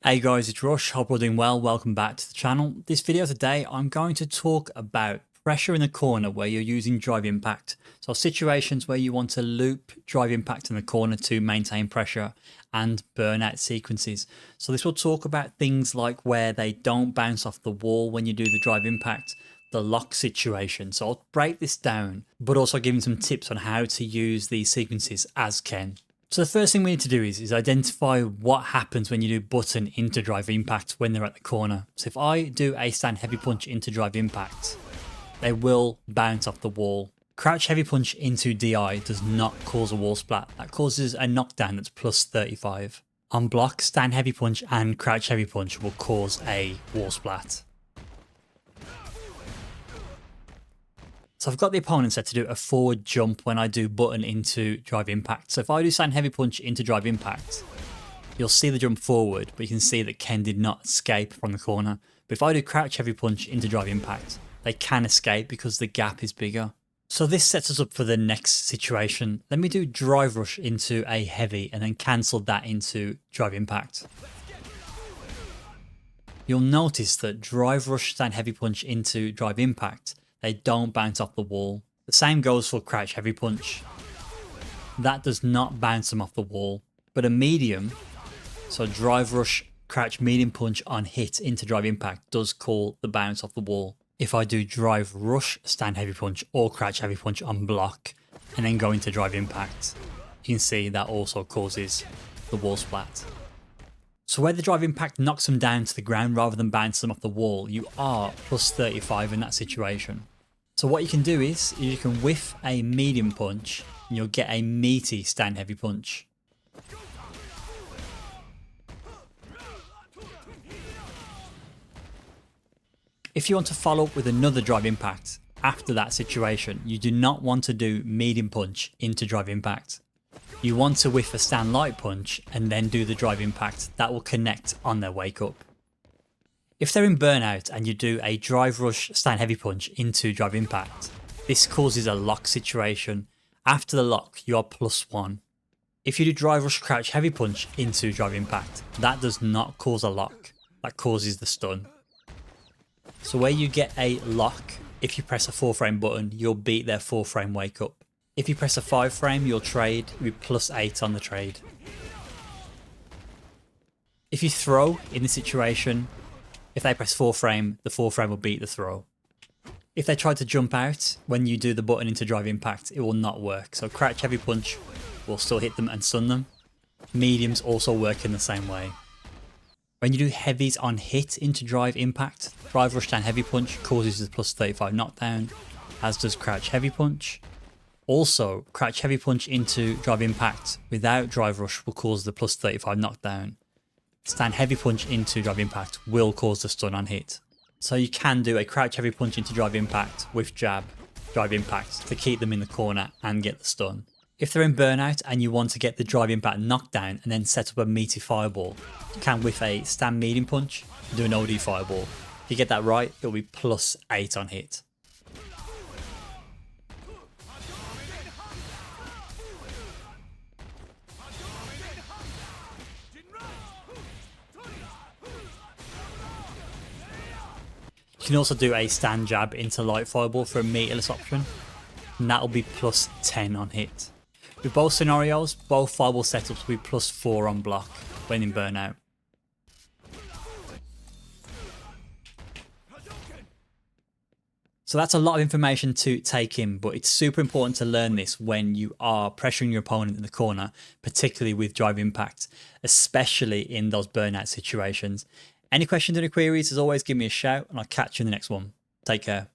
Hey guys, it's Rush. Hope you're doing well. Welcome back to the channel. This video today, I'm going to talk about pressure in the corner where you're using drive impact. So situations where you want to loop drive impact in the corner to maintain pressure and burnout sequences. So this will talk about things like where they don't bounce off the wall when you do the drive impact, the lock situation. So I'll break this down, but also give you some tips on how to use these sequences as Ken. So the first thing we need to do is identify what happens when you do button into drive impact when they're at the corner. So if I do a stand heavy punch into drive impact, they will bounce off the wall. Crouch heavy punch into DI does not cause a wall splat. That causes a knockdown that's plus 35. On block, stand heavy punch and crouch heavy punch will cause a wall splat. So I've got the opponent set to do a forward jump when I do button into drive impact. So if I do stand heavy punch into drive impact, you'll see the jump forward, but you can see that Ken did not escape from the corner. But if I do crouch heavy punch into drive impact, they can escape because the gap is bigger. So this sets us up for the next situation. Let me do drive rush into a heavy and then cancel that into drive impact. You'll notice that drive rush stand heavy punch into drive impact, they don't bounce off the wall. The same goes for crouch heavy punch. That does not bounce them off the wall. But a medium, so drive rush, crouch medium punch on hit into drive impact does call the bounce off the wall. If I do drive rush, stand heavy punch or crouch heavy punch on block and then go into drive impact, you can see that also causes the wall splat. So where the drive impact knocks them down to the ground rather than bounce them off the wall, you are plus 35 in that situation. So what you can do is you can whiff a medium punch and you'll get a meaty stand heavy punch. If you want to follow up with another drive impact after that situation, you do not want to do medium punch into drive impact. You want to whiff a stand light punch and then do the drive impact. That will connect on their wake up. If they're in burnout and you do a drive rush stand heavy punch into drive impact, this causes a lock situation. After the lock, you are +1. If you do drive rush crouch heavy punch into drive impact, that does not cause a lock. That causes the stun. So where you get a lock, if you press a 4-frame button, you'll beat their 4-frame wake up. If you press a 5-frame, you'll trade with +8 on the trade. If you throw in this situation, if they press 4-frame, the 4-frame will beat the throw. If they try to jump out, when you do the button into drive impact, it will not work. So crouch heavy punch will still hit them and stun them. Mediums also work in the same way. When you do heavies on hit into drive impact, drive rush down heavy punch causes the plus 35 knockdown, as does crouch heavy punch. Also, crouch heavy punch into drive impact without drive rush will cause the plus 35 knockdown. Stand heavy punch into drive impact will cause the stun on hit. So you can do a crouch heavy punch into drive impact with jab, drive impact to keep them in the corner and get the stun. If they're in burnout and you want to get the drive impact knockdown and then set up a meaty fireball, you can whiff a stand medium punch and do an OD fireball. If you get that right, it'll be +8 on hit. You can also do a stand jab into light fireball for a meterless option, and that will be +10 on hit. With both scenarios, both fireball setups will be +4 on block when in burnout. So that's a lot of information to take in, but it's super important to learn this when you are pressuring your opponent in the corner, particularly with drive impact, especially in those burnout situations. Any questions or queries, as always, give me a shout and I'll catch you in the next one. Take care.